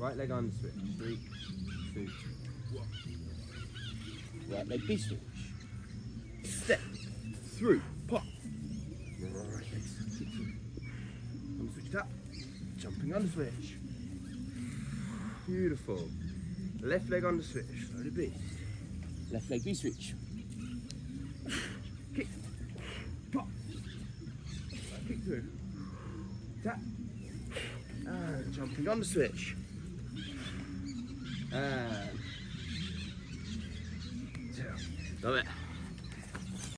Right leg on the switch. 3, 2, 1. Right leg B switch. Step through. Pop. Right leg switch through. On the switch tap. Jumping on the switch. Beautiful. Left leg on the switch. Slowly beast. Left leg B switch. Kick. Pop. Kick through. Tap. And jumping on the switch. And 2. Love it.